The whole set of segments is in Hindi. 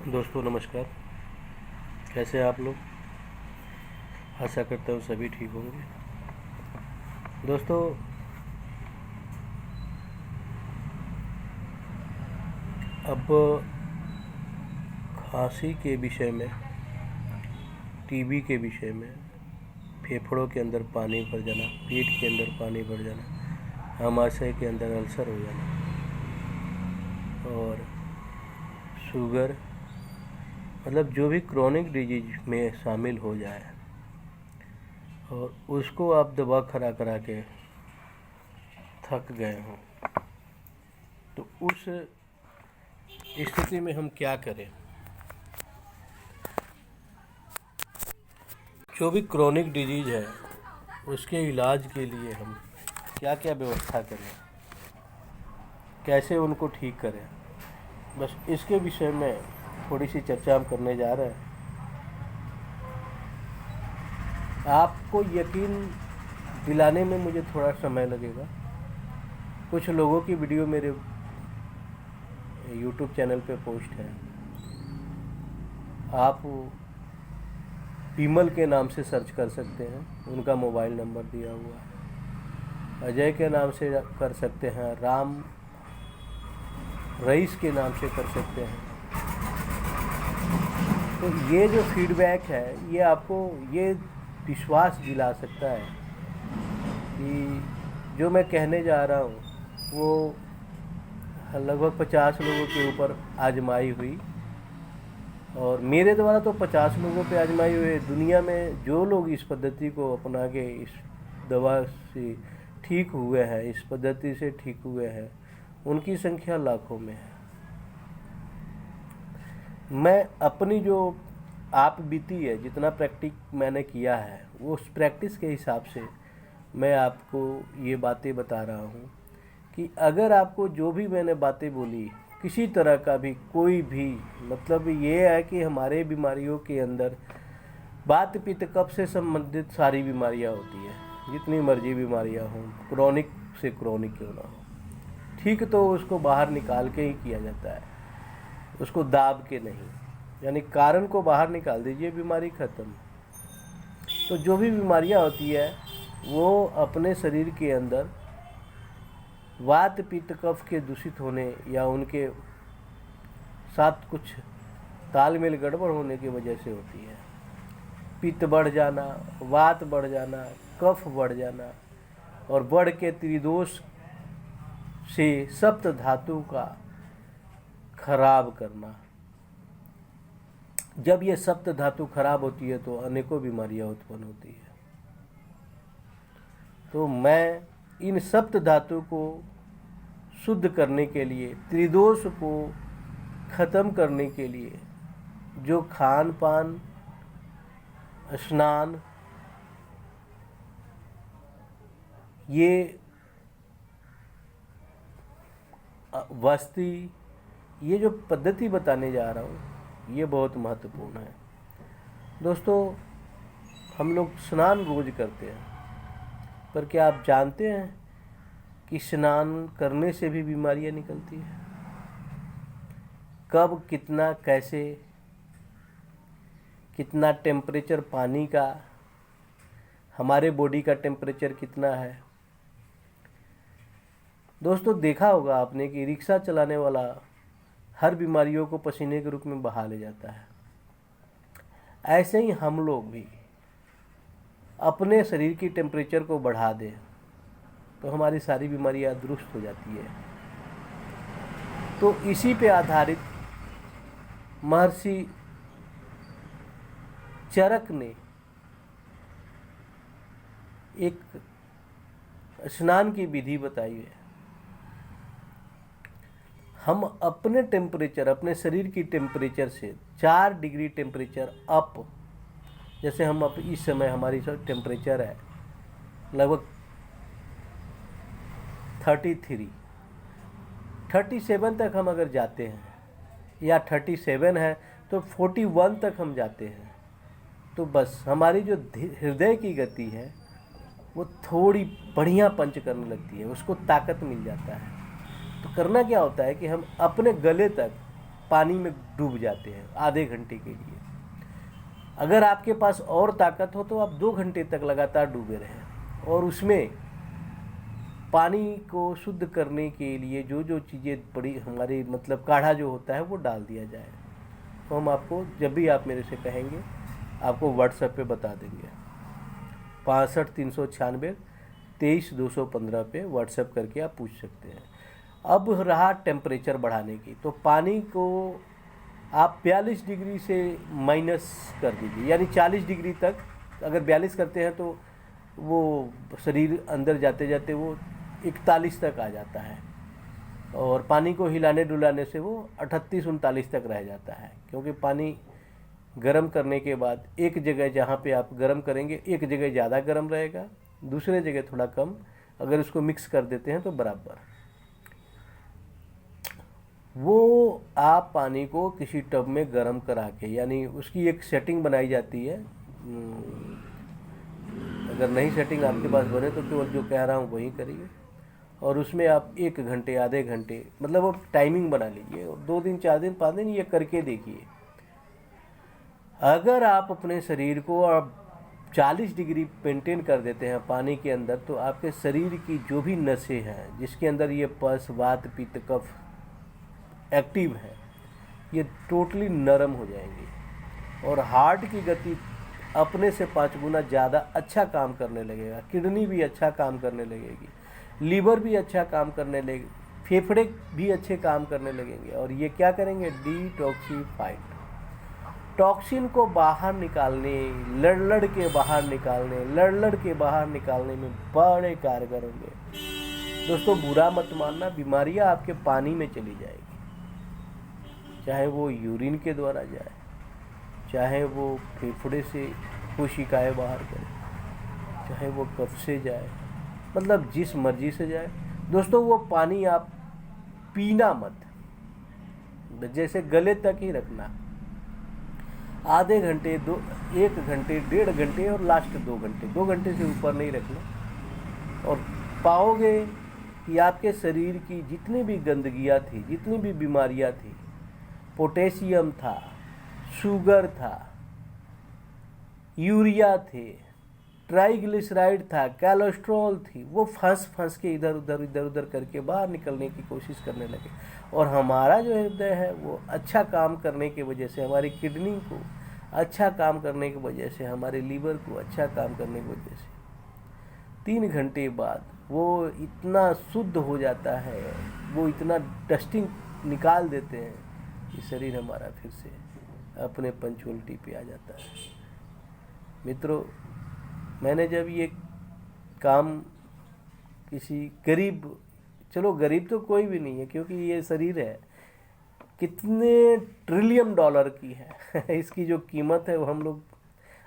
दोस्तों नमस्कार। कैसे हैं आप लोग? आशा करता हूँ सभी ठीक होंगे। दोस्तों, अब खांसी के विषय में, टीबी के विषय में, फेफड़ों के अंदर पानी भर जाना, पेट के अंदर पानी भर जाना, आमाशय के अंदर अल्सर हो जाना और शुगर, मतलब जो भी क्रोनिक डिजीज में शामिल हो जाए और उसको आप दवा करा करा के थक गए हों, तो उस स्थिति में हम क्या करें? जो भी क्रोनिक डिजीज है उसके इलाज के लिए हम क्या क्या व्यवस्था करें, कैसे उनको ठीक करें, बस इसके विषय में थोड़ी सी चर्चा हम करने जा रहे हैं। आपको यकीन दिलाने में मुझे थोड़ा समय लगेगा। कुछ लोगों की वीडियो मेरे YouTube चैनल पे पोस्ट है। आप विमल के नाम से सर्च कर सकते हैं, उनका मोबाइल नंबर दिया हुआ है। अजय के नाम से कर सकते हैं, राम रईस के नाम से कर सकते हैं। तो ये जो फीडबैक है ये आपको ये विश्वास दिला सकता है कि जो मैं कहने जा रहा हूँ वो लगभग 50 लोगों के ऊपर आजमाई हुई, और मेरे द्वारा तो 50 लोगों पे आजमाई हुई। दुनिया में जो लोग इस पद्धति को अपना के इस दवा से ठीक हुए हैं, इस पद्धति से ठीक हुए हैं, उनकी संख्या लाखों में है। मैं अपनी जो आप बीती है, जितना प्रैक्टिस मैंने किया है, वो उस प्रैक्टिस के हिसाब से मैं आपको ये बातें बता रहा हूँ कि अगर आपको जो भी मैंने बातें बोली किसी तरह का भी कोई भी, मतलब ये है कि हमारे बीमारियों के अंदर वात पित्त कफ से संबंधित सारी बीमारियाँ होती हैं, जितनी मर्जी बीमारियाँ हों, क्रोनिक से क्रोनिक क्यों ना हो, ठीक तो उसको बाहर निकाल के ही किया जाता है, उसको दाब के नहीं। यानी कारण को बाहर निकाल दीजिए, बीमारी खत्म। तो जो भी बीमारियाँ होती है वो अपने शरीर के अंदर वात पित्त कफ के दूषित होने या उनके साथ कुछ तालमेल गड़बड़ होने की वजह से होती है। पित्त बढ़ जाना, वात बढ़ जाना, कफ बढ़ जाना और बढ़ के त्रिदोष से सप्त धातु का खराब करना। जब ये सप्त धातु खराब होती है तो अनेकों बीमारियां उत्पन्न होती है। तो मैं इन सप्त धातु को शुद्ध करने के लिए, त्रिदोष को खत्म करने के लिए जो खान पान, स्नान, ये वस्ती, ये जो पद्धति बताने जा रहा हूँ ये बहुत महत्वपूर्ण है। दोस्तों, हम लोग स्नान रोज करते हैं, पर क्या आप जानते हैं कि स्नान करने से भी बीमारियां निकलती हैं? कब, कितना, कैसे, कितना टेम्परेचर पानी का, हमारे बॉडी का टेम्परेचर कितना है। दोस्तों, देखा होगा आपने कि रिक्शा चलाने वाला हर बीमारियों को पसीने के रूप में बहा ले जाता है। ऐसे ही हम लोग भी अपने शरीर की टेम्परेचर को बढ़ा दें तो हमारी सारी बीमारियां दुरुस्त हो जाती है। तो इसी पे आधारित महर्षि चरक ने एक स्नान की विधि बताई है। हम अपने टेम्परेचर, अपने शरीर की टेम्परेचर से 4 डिग्री टेम्परेचर अप, जैसे हम अब इस समय हमारी टेम्परेचर है लगभग 33, 37 तक हम अगर जाते हैं, या 37 है तो 41 तक हम जाते हैं, तो बस हमारी जो हृदय की गति है वो थोड़ी बढ़िया पंच करने लगती है, उसको ताकत मिल जाता है। तो करना क्या होता है कि हम अपने गले तक पानी में डूब जाते हैं आधे घंटे के लिए। अगर आपके पास और ताकत हो तो आप 2 घंटे तक लगातार डूबे रहें और उसमें पानी को शुद्ध करने के लिए जो जो चीज़ें बड़ी हमारी मतलब काढ़ा जो होता है वो डाल दिया जाए। तो हम आपको जब भी आप मेरे से कहेंगे आपको व्हाट्सएप पे बता देंगे। 65 396 23 215 पे व्हाट्सएप करके आप पूछ सकते हैं। अब रहा टेम्परेचर बढ़ाने की, तो पानी को आप 42 डिग्री से माइनस कर दीजिए, यानी 40 डिग्री तक। अगर 42 करते हैं तो वो शरीर अंदर जाते जाते वो 41 तक आ जाता है और पानी को हिलाने डुलाने से वो 38-39 तक रह जाता है। क्योंकि पानी गर्म करने के बाद एक जगह जहाँ पे आप गर्म करेंगे एक जगह ज़्यादा गर्म रहेगा, दूसरे जगह थोड़ा कम। अगर उसको मिक्स कर देते हैं तो बराबर। वो आप पानी को किसी टब में गर्म करा के, यानी उसकी एक सेटिंग बनाई जाती है। अगर नहीं सेटिंग आपके पास बने तो केवल जो कह रहा हूँ वही करिए। और उसमें आप 1 घंटे आधे घंटे मतलब आप टाइमिंग बना लीजिए और 2 दिन 4 दिन 5 दिन ये करके देखिए। अगर आप अपने शरीर को आप 40 डिग्री मेंटेन कर देते हैं पानी के अंदर, तो आपके शरीर की जो भी नसें हैं जिसके अंदर ये पस वात पित्त कफ एक्टिव है, ये टोटली नरम हो जाएंगी और हार्ट की गति अपने से 5 गुना ज़्यादा अच्छा काम करने लगेगा। किडनी भी अच्छा काम करने लगेगी, लीवर भी अच्छा काम करने लगेगी, फेफड़े भी अच्छे काम करने लगेंगे। और ये क्या करेंगे? डिटॉक्सिफाइड, टॉक्सिन को बाहर निकालने, लड़ के बाहर निकालने में बड़े कारगर होंगे। दोस्तों बुरा मत मानना, बीमारियां आपके पानी में चली जाएगी, चाहे वो यूरिन के द्वारा जाए, चाहे वो फेफड़े से कोशिकाएं बाहर करे, चाहे वो कफ से जाए, मतलब जिस मर्जी से जाए। दोस्तों वो पानी आप पीना मत, जैसे गले तक ही रखना। आधे घंटे 1 घंटे 1.5 घंटे और लास्ट 2 घंटे, 2 घंटे से ऊपर नहीं रखना। और पाओगे कि आपके शरीर की जितनी भी गंदगियाँ थी, जितनी भी बीमारियाँ थी, पोटेशियम था, शुगर था, यूरिया थे, ट्राइग्लिसराइड था, कोलेस्ट्रॉल थी, वो फंस के इधर उधर करके बाहर निकलने की कोशिश करने लगे। और हमारा जो हृदय है वो अच्छा काम करने की वजह से, हमारी किडनी को अच्छा काम करने की वजह से, हमारे लीवर को अच्छा काम करने की वजह से 3 घंटे बाद वो इतना शुद्ध हो जाता है, वो इतना डस्टिंग निकाल देते हैं कि शरीर हमारा फिर से अपने पंचुअलिटी पे आ जाता है। मित्रों, मैंने जब ये काम किसी गरीब, चलो गरीब तो कोई भी नहीं है क्योंकि ये शरीर है कितने ट्रिलियन डॉलर की है इसकी जो कीमत है वो हम लोग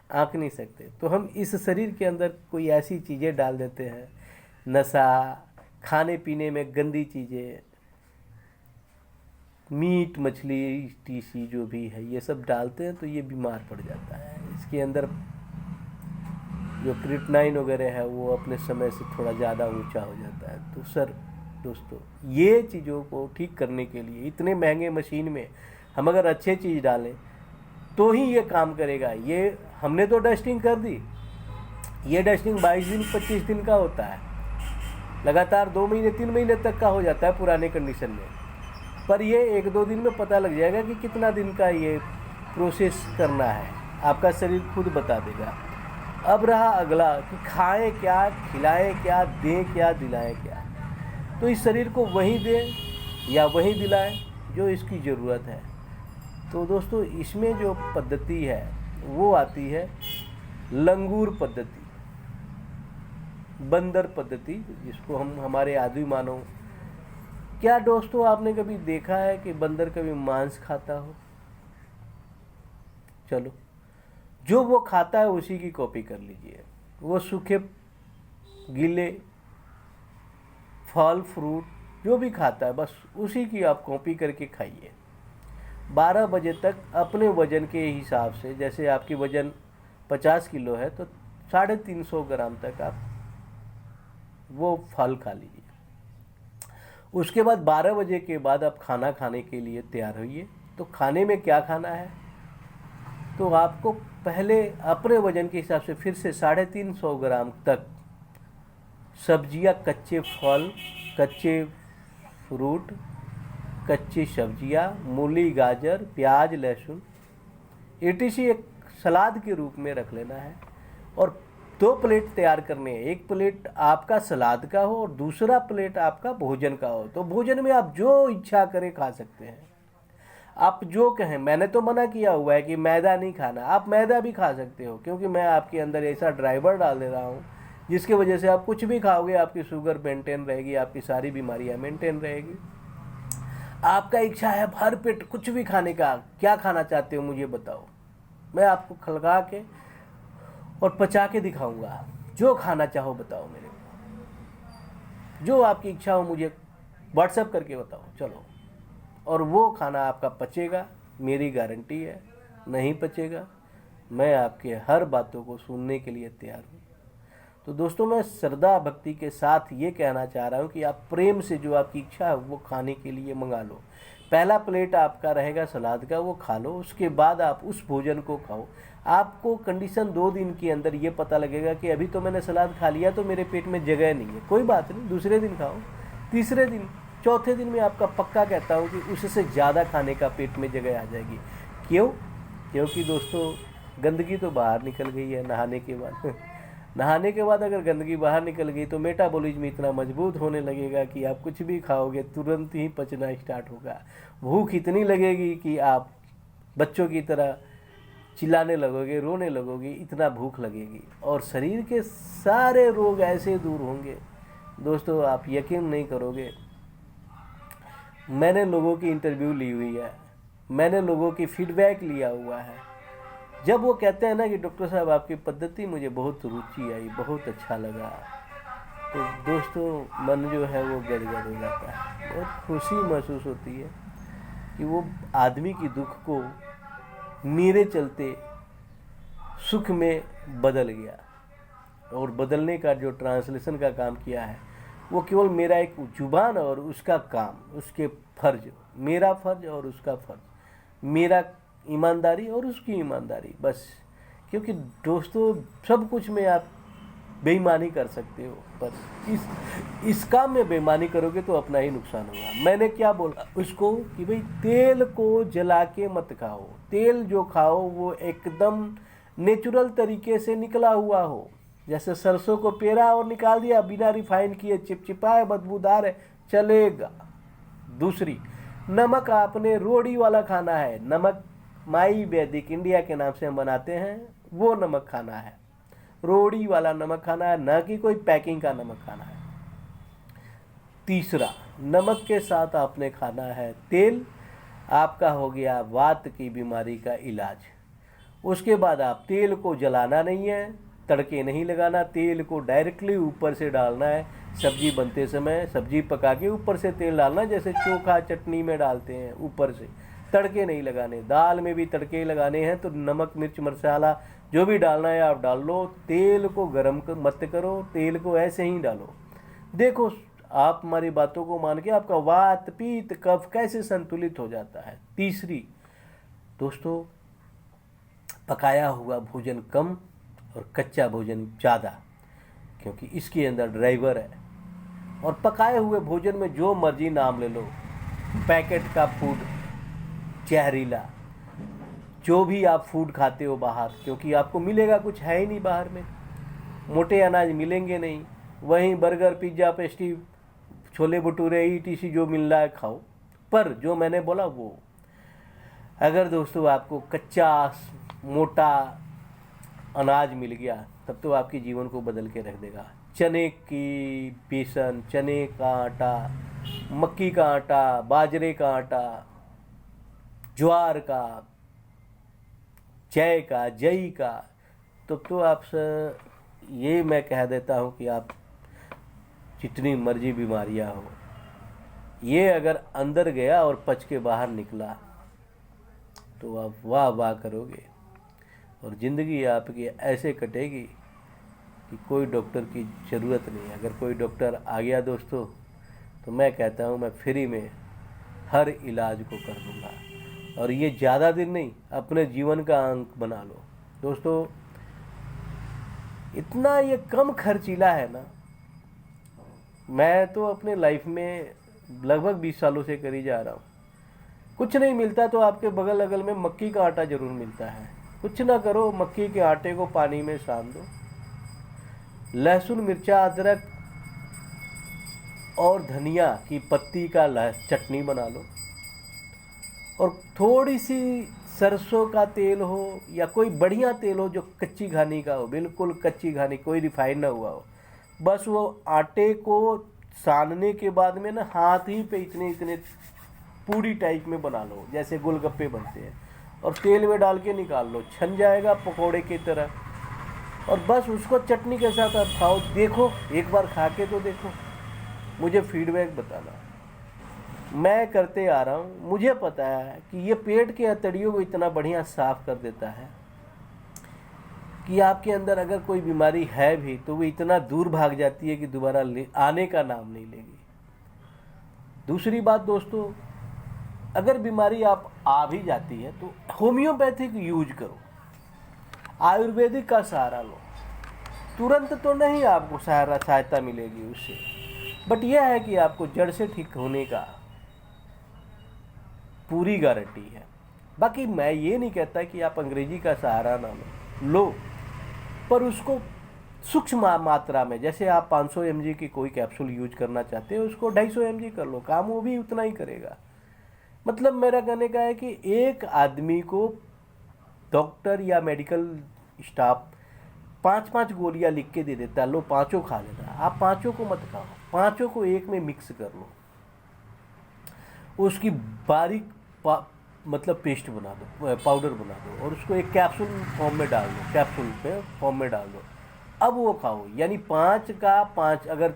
आंक नहीं सकते। तो हम इस शरीर के अंदर कोई ऐसी चीज़ें डाल देते हैं, नशा, खाने पीने में गंदी चीज़ें, मीट मछली टीसी जो भी है ये सब डालते हैं, तो ये बीमार पड़ जाता है। इसके अंदर जो क्रिएटिनिन वगैरह है वो अपने समय से थोड़ा ज़्यादा ऊंचा हो जाता है। तो दोस्तों ये चीज़ों को ठीक करने के लिए इतने महंगे मशीन में हम अगर अच्छे चीज़ डालें तो ही ये काम करेगा। ये हमने तो डस्टिंग कर दी, ये डस्टिंग 22 दिन 25 दिन का होता है, लगातार 2 महीने 3 महीने तक का हो जाता है पुराने कंडीशन में। पर ये 1-2 दिन में पता लग जाएगा कि कितना दिन का ये प्रोसेस करना है, आपका शरीर खुद बता देगा। अब रहा अगला कि खाएं क्या, खिलाएं क्या, दें क्या, दिलाएं क्या। तो इस शरीर को वही दें या वही दिलाएं जो इसकी ज़रूरत है। तो दोस्तों इसमें जो पद्धति है वो आती है लंगूर पद्धति, बंदर पद्धति, जिसको हम हमारे आदि मानव। क्या दोस्तों आपने कभी देखा है कि बंदर कभी मांस खाता हो? चलो, जो वो खाता है उसी की कॉपी कर लीजिए। वो सूखे गीले फल फ्रूट जो भी खाता है बस उसी की आप कॉपी करके खाइए। 12 बजे तक अपने वजन के हिसाब से, जैसे आपकी वजन 50 किलो है तो 350 ग्राम तक आप वो फल खा लीजिए। उसके बाद 12 बजे के बाद आप खाना खाने के लिए तैयार होइए। तो खाने में क्या खाना है, तो आपको पहले अपने वजन के हिसाब से फिर से 350 ग्राम तक सब्जियां, कच्चे फल, कच्चे फ्रूट, कच्ची सब्जियां, मूली, गाजर, प्याज, लहसुन etc एक सलाद के रूप में रख लेना है। और 2 प्लेट तैयार करने हैं, 1 प्लेट आपका सलाद का हो और दूसरा प्लेट आपका भोजन का हो। तो भोजन में आप जो इच्छा करें खा सकते हैं, आप जो कहें। मैंने तो मना किया हुआ है कि मैदा नहीं खाना, आप मैदा भी खा सकते हो, क्योंकि मैं आपके अंदर ऐसा ड्राइवर डाल दे रहा हूँ जिसकी वजह से आप कुछ भी खाओगे आपकी शुगर मेंटेन रहेगी, आपकी सारी बीमारियाँ मेंटेन रहेगी। आपका इच्छा है भर पेट कुछ भी खाने का, क्या खाना चाहते हो मुझे बताओ, मैं आपको खलगा के और पचा के दिखाऊंगा। जो खाना चाहो बताओ मेरे को, जो आपकी इच्छा हो मुझे व्हाट्सएप करके बताओ, चलो। और वो खाना आपका पचेगा, मेरी गारंटी है। नहीं पचेगा, मैं आपके हर बातों को सुनने के लिए तैयार हूँ। तो दोस्तों, मैं श्रद्धा भक्ति के साथ ये कहना चाह रहा हूँ कि आप प्रेम से जो आपकी इच्छा है वो खाने के लिए मंगा लो। पहला प्लेट आपका रहेगा सलाद का, वो खा लो, उसके बाद आप उस भोजन को खाओ। आपको कंडीशन 2 दिन के अंदर ये पता लगेगा कि अभी तो मैंने सलाद खा लिया तो मेरे पेट में जगह नहीं है। कोई बात नहीं, दूसरे दिन खाओ, तीसरे दिन, चौथे दिन में आपका पक्का कहता हूँ कि उससे ज़्यादा खाने का पेट में जगह आ जाएगी। क्यों? क्योंकि दोस्तों, गंदगी तो बाहर निकल गई है नहाने के बाद। नहाने के बाद अगर गंदगी बाहर निकल गई तो मेटाबॉलिज्म इतना मजबूत होने लगेगा कि आप कुछ भी खाओगे तुरंत ही पचना स्टार्ट होगा। भूख इतनी लगेगी कि आप बच्चों की तरह चिल्लाने लगोगे, रोने लगोगे, इतना भूख लगेगी। और शरीर के सारे रोग ऐसे दूर होंगे दोस्तों, आप यकीन नहीं करोगे। मैंने लोगों की इंटरव्यू ली हुई है, मैंने लोगों की फीडबैक लिया हुआ है। जब वो कहते हैं ना कि डॉक्टर साहब आपकी पद्धति मुझे बहुत रुचि आई, बहुत अच्छा लगा, तो दोस्तों मन जो है वो गदगद हो जाता है। बहुत खुशी महसूस होती है कि वो आदमी की दुख को मेरे चलते सुख में बदल गया। और बदलने का जो ट्रांसलेशन का काम किया है वो केवल मेरा एक जुबान और उसका काम, उसके फर्ज, मेरा फर्ज और उसका फर्ज, मेरा ईमानदारी और उसकी ईमानदारी, बस। क्योंकि दोस्तों, सब कुछ में आप बेईमानी कर सकते हो, पर इस काम में बेईमानी करोगे तो अपना ही नुकसान होगा। मैंने क्या बोला उसको कि भाई तेल को जला के मत खाओ, तेल जो खाओ वो एकदम नेचुरल तरीके से निकला हुआ हो। जैसे सरसों को पेरा और निकाल दिया बिना रिफाइन किए, चिपचिपा है, बदबूदार है, चलेगा। दूसरी, नमक आपने रोड़ी वाला खाना है, नमक माई वैदिक इंडिया के नाम से हम बनाते हैं, वो नमक खाना है, रोड़ी वाला नमक खाना है, ना कि कोई पैकिंग का नमक खाना है। तीसरा, नमक के साथ आपने खाना है तेल, आपका हो गया वात की बीमारी का इलाज। उसके बाद आप तेल को जलाना नहीं है, तड़के नहीं लगाना, तेल को डायरेक्टली ऊपर से डालना है। सब्जी बनते समय सब्जी पका के ऊपर से तेल डालना, जैसे चोखा चटनी में डालते हैं, ऊपर से। तड़के नहीं लगाने। दाल में भी तड़के लगाने हैं तो नमक मिर्च मसाला जो भी डालना है आप डाल लो, तेल को गर्म मत करो, तेल को ऐसे ही डालो। देखो, आप हमारी बातों को मान के आपका वात पित्त कफ कैसे संतुलित हो जाता है। तीसरी दोस्तों, पकाया हुआ भोजन कम और कच्चा भोजन ज़्यादा, क्योंकि इसके अंदर ड्राइवर है। और पकाए हुए भोजन में जो मर्जी नाम ले लो, पैकेट का फूड, जहरीला, जो भी आप फूड खाते हो बाहर, क्योंकि आपको मिलेगा कुछ है ही नहीं बाहर में, मोटे अनाज मिलेंगे नहीं, वहीं burger pizza pastry chole bhature ETC जो मिल रहा है खाओ। पर जो मैंने बोला वो, अगर दोस्तों आपको कच्चा मोटा अनाज मिल गया तब तो आपके जीवन को बदल के रख देगा। चने की बेसन, चने का आटा, मक्की का आटा, बाजरे का आटा, ज्वार का, जई का, तो आपसे ये मैं कह देता हूँ कि आप जितनी मर्जी बीमारियाँ हो, ये अगर अंदर गया और पच के बाहर निकला तो आप वाह वाह करोगे और ज़िंदगी आपकी ऐसे कटेगी कि कोई डॉक्टर की ज़रूरत नहीं। अगर कोई डॉक्टर आ गया दोस्तों तो मैं कहता हूँ मैं फ्री में हर इलाज को कर दूँगा। और ये ज़्यादा दिन नहीं, अपने जीवन का अंक बना लो। दोस्तों, इतना ये कम खर्चीला है ना। मैं तो अपने लाइफ में लगभग 20 सालों से करी जा रहा हूँ। कुछ नहीं मिलता तो आपके बगल अगल में मक्की का आटा जरूर मिलता है। कुछ ना करो, मक्की के आटे को पानी में सान दो, लहसुन मिर्चा अदरक और धनिया की पत्ती का चटनी बना लो, और थोड़ी सी सरसों का तेल हो या कोई बढ़िया तेल हो जो कच्ची घानी का हो, बिल्कुल कच्ची घानी, कोई रिफाइंड ना हुआ हो। बस वो आटे को सानने के बाद में ना हाथ ही पे इतने इतने पूरी टाइप में बना लो, जैसे गोलगप्पे बनते हैं, और तेल में डाल के निकाल लो, छन जाएगा पकोड़े की तरह। और बस उसको चटनी के साथ आप खाओ। देखो, एक बार खा के तो देखो, मुझे फीडबैक बताना। मैं करते आ रहा हूँ, मुझे पता है कि ये पेट के अतड़ियों को इतना बढ़िया साफ कर देता है कि आपके अंदर अगर कोई बीमारी है भी तो वो इतना दूर भाग जाती है कि दोबारा आने का नाम नहीं लेगी। दूसरी बात दोस्तों, अगर बीमारी आप आ भी जाती है तो होम्योपैथिक यूज करो, आयुर्वेदिक का सहारा लो। तुरंत तो नहीं आपको सहायता मिलेगी उससे, बट यह है कि आपको जड़ से ठीक होने का पूरी गारंटी है। बाकी मैं ये नहीं कहता कि आप अंग्रेजी का सहारा ना लो, पर उसको सूक्ष्म मात्रा में, जैसे आप 500 mg की कोई कैप्सूल यूज करना चाहते हो, उसको 250 mg कर लो, काम वो भी उतना ही करेगा। मतलब मेरा कहने का है कि एक आदमी को डॉक्टर या मेडिकल स्टाफ 5-5 गोलियां लिख के दे देता है, लो पाँचों खा लेना। आप पाँचों को मत खाओ, पाँचों को एक में मिक्स कर लो, उसकी बारीक मतलब पेस्ट बना दो, पाउडर बना दो, और उसको एक कैप्सूल फॉर्म में डाल दो, कैप्सूल पे फॉर्म में डाल दो। अब वो खाओ, यानी 5 का 5, अगर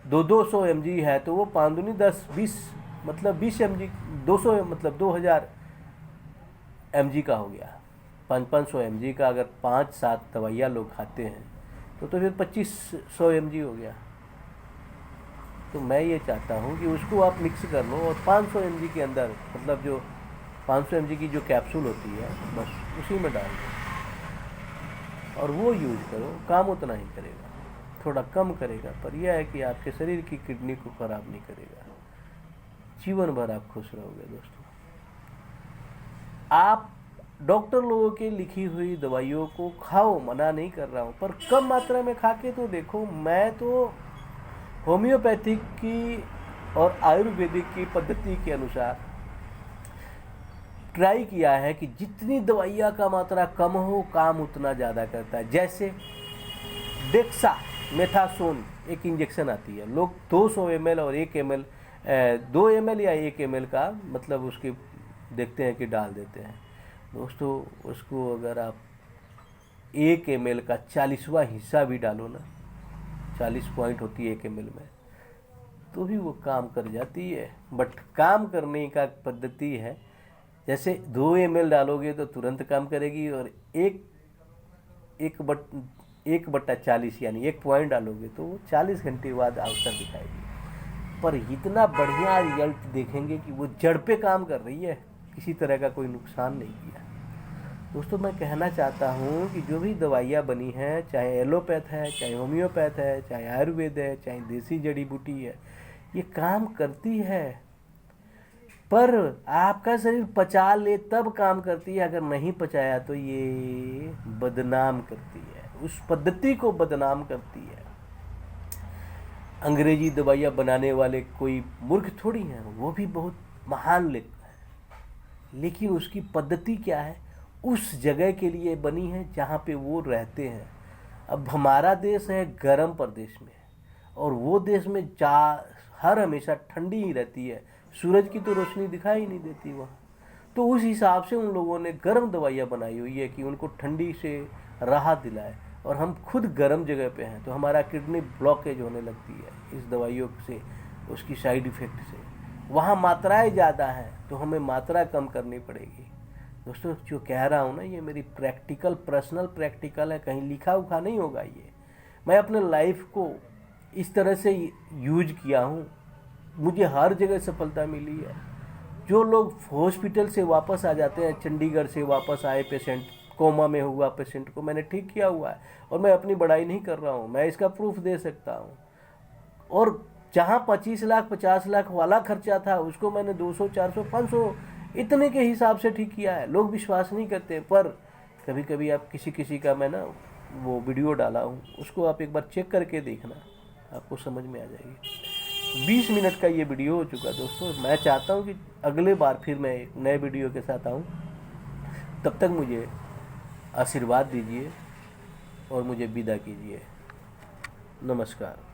200 mg है तो वो 5 दूनी 10, 20, मतलब 20 mg, 200 मतलब 2000 mg का हो गया। 500 mg का अगर 5-7 दवाइयाँ लोग खाते हैं तो फिर 2500 mg हो गया। तो मैं ये चाहता हूँ कि उसको आप मिक्स कर लो, और 500 mg के अंदर, मतलब जो 500 mg की जो कैप्सूल होती है, बस उसी में डाल दो और वो यूज करो। काम उतना ही करेगा, थोड़ा कम करेगा, पर यह है कि आपके शरीर की किडनी को खराब नहीं करेगा। जीवन भर आप खुश रहोगे। दोस्तों, आप डॉक्टर लोगों की लिखी हुई दवाइयों को खाओ, मना नहीं कर रहा हूँ, पर कम मात्रा में खा के तो देखो। मैं तो होम्योपैथिक की और आयुर्वेदिक की पद्धति के अनुसार ट्राई किया है कि जितनी दवाइयाँ का मात्रा कम हो, काम उतना ज़्यादा करता है। जैसे डेक्सा मेथासोन एक इंजेक्शन आती है, लोग 200 ml और 1 ml, 2 ml या 1 ml का मतलब उसके देखते हैं कि डाल देते हैं। दोस्तों, उसको अगर आप 1 ml का 40वां हिस्सा भी डालो ना, 40 पॉइंट होती है 1 ml में, तो भी वो काम कर जाती है। बट काम करने का पद्धति है, जैसे 2 ml डालोगे तो तुरंत काम करेगी, और 1/40 यानी 1 पॉइंट डालोगे तो वो 40 घंटे बाद अवसर दिखाएगी। पर इतना बढ़िया रिजल्ट देखेंगे कि वो जड़ पे काम कर रही है, किसी तरह का कोई नुकसान नहीं किया। दोस्तों, मैं कहना चाहता हूँ कि जो भी दवाइयाँ बनी हैं, चाहे एलोपैथ है, चाहे होम्योपैथ है, चाहे आयुर्वेद है, चाहे देसी जड़ी बूटी है, ये काम करती है, पर आपका शरीर पचा ले तब काम करती है। अगर नहीं पचाया तो ये बदनाम करती है, उस पद्धति को बदनाम करती है। अंग्रेजी दवाइयाँ बनाने वाले कोई मूर्ख थोड़ी हैं, वो भी बहुत महान लेखक है, लेकिन उसकी पद्धति क्या है, उस जगह के लिए बनी है जहाँ पे वो रहते हैं। अब हमारा देश है गर्म प्रदेश में, और वो देश में हर हमेशा ठंडी ही रहती है, सूरज की तो रोशनी दिखाई नहीं देती वहाँ। तो उस हिसाब से उन लोगों ने गर्म दवाइयाँ बनाई हुई है कि उनको ठंडी से राहत दिलाए। और हम खुद गर्म जगह पे हैं तो हमारा किडनी ब्लॉकेज होने लगती है इस दवाइयों से, उसकी साइड इफ़ेक्ट से। वहाँ मात्राएं ज़्यादा हैं तो हमें मात्रा कम करनी पड़ेगी। दोस्तों, जो कह रहा हूँ ना, ये मेरी पर्सनल प्रैक्टिकल है, कहीं लिखा उखा नहीं होगा। ये मैं अपने लाइफ को इस तरह से यूज किया हूँ, मुझे हर जगह सफलता मिली है। जो लोग हॉस्पिटल से वापस आ जाते हैं, चंडीगढ़ से वापस आए पेशेंट, कोमा में हुआ पेशेंट को मैंने ठीक किया हुआ है, और मैं अपनी बड़ाई नहीं कर रहा हूँ, मैं इसका प्रूफ दे सकता हूँ। और जहाँ 25 लाख 50 लाख वाला खर्चा था उसको मैंने 200 400 500 इतने के हिसाब से ठीक किया है। लोग विश्वास नहीं करते, पर कभी कभी आप किसी का मैं ना वो वीडियो डाला हूँ, उसको आप एक बार चेक करके देखना, आपको समझ में आ जाएगी। 20 मिनट का ये वीडियो हो चुका दोस्तों। मैं चाहता हूँ कि अगले बार फिर मैं एक नए वीडियो के साथ आऊँ। तब तक मुझे आशीर्वाद दीजिए और मुझे विदा कीजिए। नमस्कार।